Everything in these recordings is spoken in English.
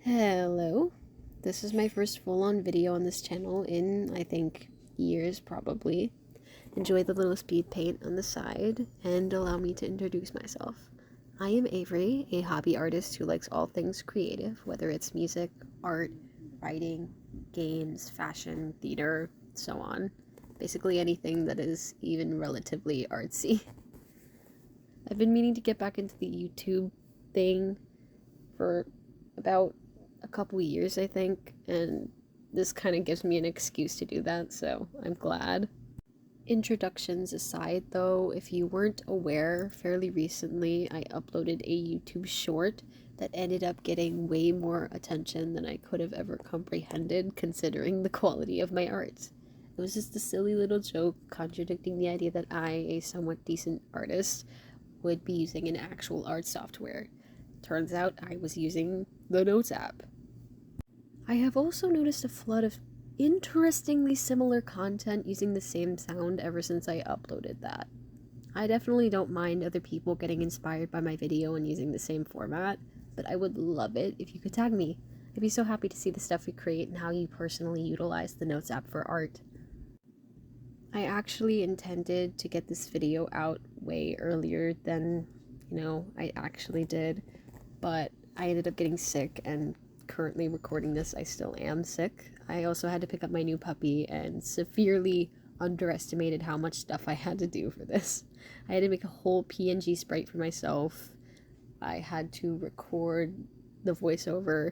Hello. This is my first full-on video on this channel in, I think, years probably. Enjoy the little speed paint on the side, and allow me to introduce myself. I am Avery, a hobby artist who likes all things creative, whether it's music, art, writing, games, fashion, theater, so on. Basically anything that is even relatively artsy. I've been meaning to get back into the YouTube thing for about a couple years, I think, and this kind of gives me an excuse to do that, so I'm glad. Introductions aside, though, if you weren't aware, fairly recently I uploaded a YouTube short that ended up getting way more attention than I could have ever comprehended, considering the quality of my art. It was just a silly little joke contradicting the idea that I, a somewhat decent artist, would be using an actual art software. Turns out I was using the Notes app. I have also noticed a flood of interestingly similar content using the same sound ever since I uploaded that. I definitely don't mind other people getting inspired by my video and using the same format, but I would love it if you could tag me. I'd be so happy to see the stuff you create and how you personally utilize the Notes app for art. I actually intended to get this video out way earlier than, I actually did, but I ended up getting sick, and currently recording this, I still am sick. I also had to pick up my new puppy and severely underestimated how much stuff I had to do for this. I had to make a whole PNG sprite for myself. I had to record the voiceover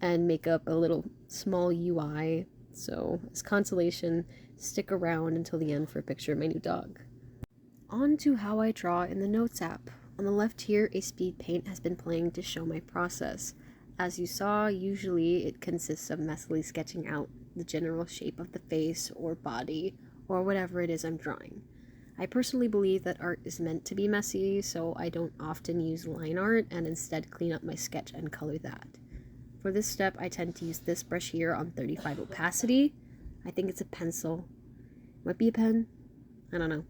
and make up a little small UI. So, as consolation, stick around until the end for a picture of my new dog. On to how I draw in the Notes app. On the left here, a speed paint has been playing to show my process. As you saw, usually it consists of messily sketching out the general shape of the face or body or whatever it is I'm drawing. I personally believe that art is meant to be messy, so I don't often use line art and instead clean up my sketch and color that. For this step, I tend to use this brush here on 35 opacity. I think it's a pencil. Might be a pen? I don't know.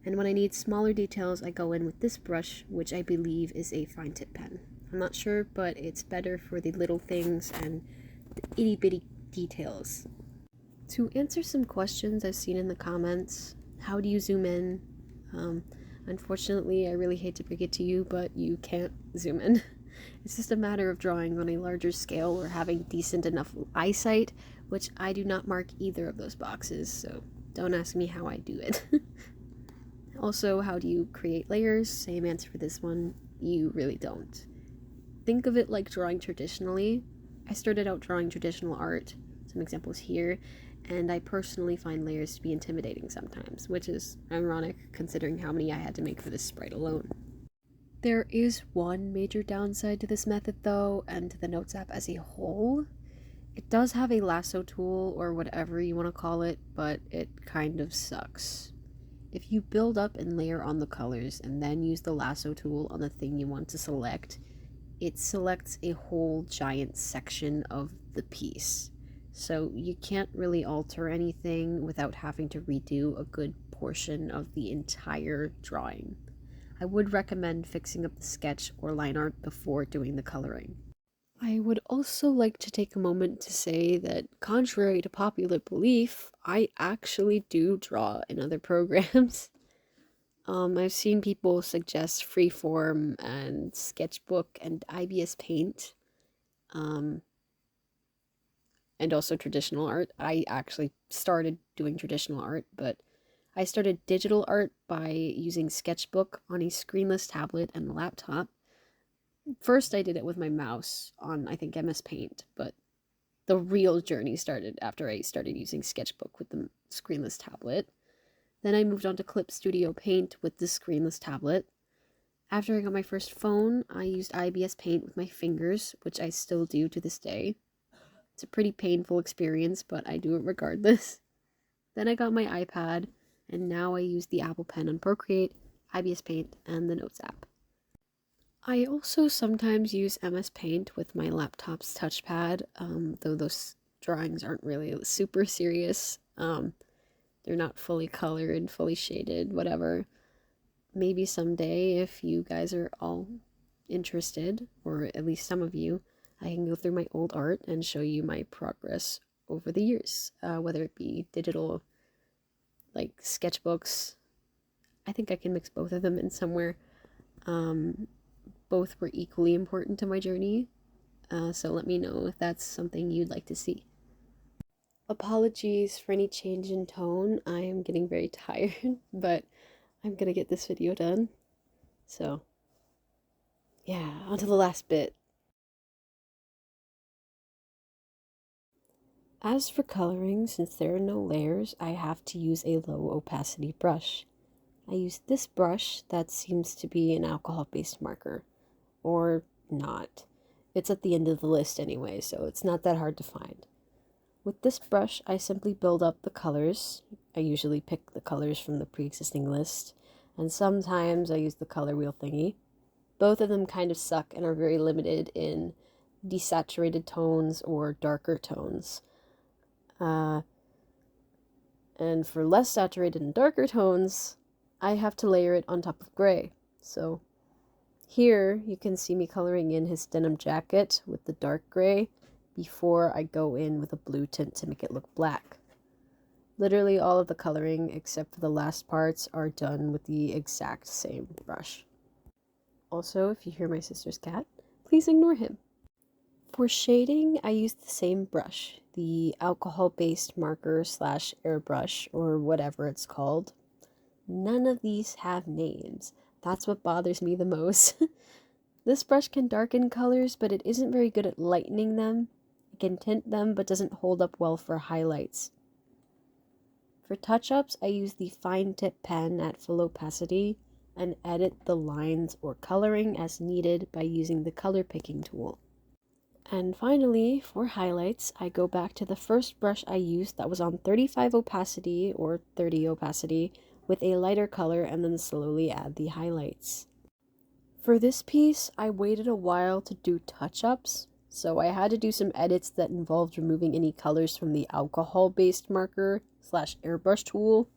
And when I need smaller details, I go in with this brush, which I believe is a fine tip pen. I'm not sure, but it's better for the little things and the itty bitty details. To answer some questions I've seen in the comments, how do you zoom in? Unfortunately, I really hate to break it to you, but you can't zoom in. It's just a matter of drawing on a larger scale or having decent enough eyesight, which I do not mark either of those boxes, so don't ask me how I do it. Also, how do you create layers? Same answer for this one. You really don't. Think of it like drawing traditionally. I started out drawing traditional art, some examples here, and I personally find layers to be intimidating sometimes, which is ironic considering how many I had to make for this sprite alone. There is one major downside to this method though, and to the Notes app as a whole. It does have a lasso tool, or whatever you want to call it, but it kind of sucks. If you build up and layer on the colors and then use the lasso tool on the thing you want to select, it selects a whole giant section of the piece. So you can't really alter anything without having to redo a good portion of the entire drawing. I would recommend fixing up the sketch or line art before doing the coloring. I would also like to take a moment to say that, contrary to popular belief, I actually do draw in other programs. I've seen people suggest Freeform and Sketchbook and IBS Paint, and also traditional art. I actually started doing traditional art, but I started digital art by using Sketchbook on a screenless tablet and laptop. First, I did it with my mouse on, I think, MS Paint, but the real journey started after I started using Sketchbook with the screenless tablet. Then I moved on to Clip Studio Paint with the screenless tablet. After I got my first phone, I used IBS Paint with my fingers, which I still do to this day. It's a pretty painful experience, but I do it regardless. Then I got my iPad, and now I use the Apple Pen on Procreate, IBS Paint, and the Notes app. I also sometimes use MS Paint with my laptop's touchpad, though those drawings aren't really super serious. They're not fully colored, fully shaded, whatever. Maybe someday, if you guys are all interested, or at least some of you, I can go through my old art and show you my progress over the years, whether it be digital, like sketchbooks. I think I can mix both of them in somewhere. Both were equally important to my journey, so let me know if that's something you'd like to see. Apologies for any change in tone. I am getting very tired, but I'm gonna get this video done. So, yeah, on to the last bit. As for coloring, since there are no layers, I have to use a low opacity brush. I use this brush that seems to be an alcohol-based marker, or not. It's at the end of the list anyway, so it's not that hard to find. With this brush, I simply build up the colors. I usually pick the colors from the pre-existing list, and sometimes I use the color wheel thingy. Both of them kind of suck and are very limited in desaturated tones or darker tones. And for less saturated and darker tones, I have to layer it on top of gray. So here you can see me coloring in his denim jacket with the dark gray before I go in with a blue tint to make it look black. Literally all of the coloring except for the last parts are done with the exact same brush. Also, if you hear my sister's cat, please ignore him. For shading, I use the same brush, the alcohol-based marker slash airbrush, or whatever it's called. None of these have names. That's what bothers me the most. This brush can darken colors, but it isn't very good at lightening them. It can tint them, but doesn't hold up well for highlights. For touch-ups, I use the fine tip pen at full opacity and edit the lines or coloring as needed by using the color picking tool. And finally, for highlights, I go back to the first brush I used that was on 35 opacity or 30 opacity with a lighter color and then slowly add the highlights. For this piece, I waited a while to do touch-ups, so I had to do some edits that involved removing any colors from the alcohol-based marker slash airbrush tool,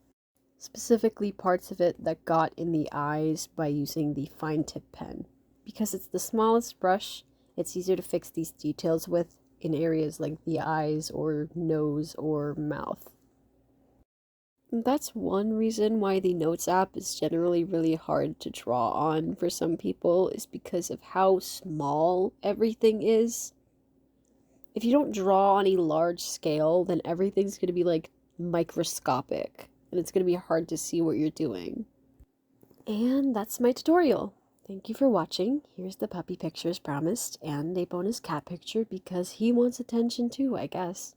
specifically parts of it that got in the eyes by using the fine tip pen. Because it's the smallest brush, it's easier to fix these details with in areas like the eyes or nose or mouth. That's one reason why the Notes app is generally really hard to draw on for some people, is because of how small everything is. If you don't draw on a large scale, then everything's going to be like microscopic, and it's going to be hard to see what you're doing. And that's my tutorial. Thank you for watching. Here's the puppy picture as promised, and a bonus cat picture because he wants attention too, I guess.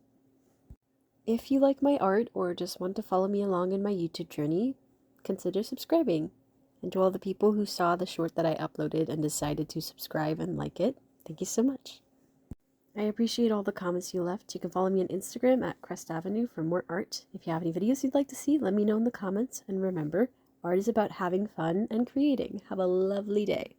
If you like my art or just want to follow me along in my YouTube journey, consider subscribing. And to all the people who saw the short that I uploaded and decided to subscribe and like it, thank you so much. I appreciate all the comments you left. You can follow me on Instagram at Crest Avenue for more art. If you have any videos you'd like to see, let me know in the comments. And remember, art is about having fun and creating. Have a lovely day.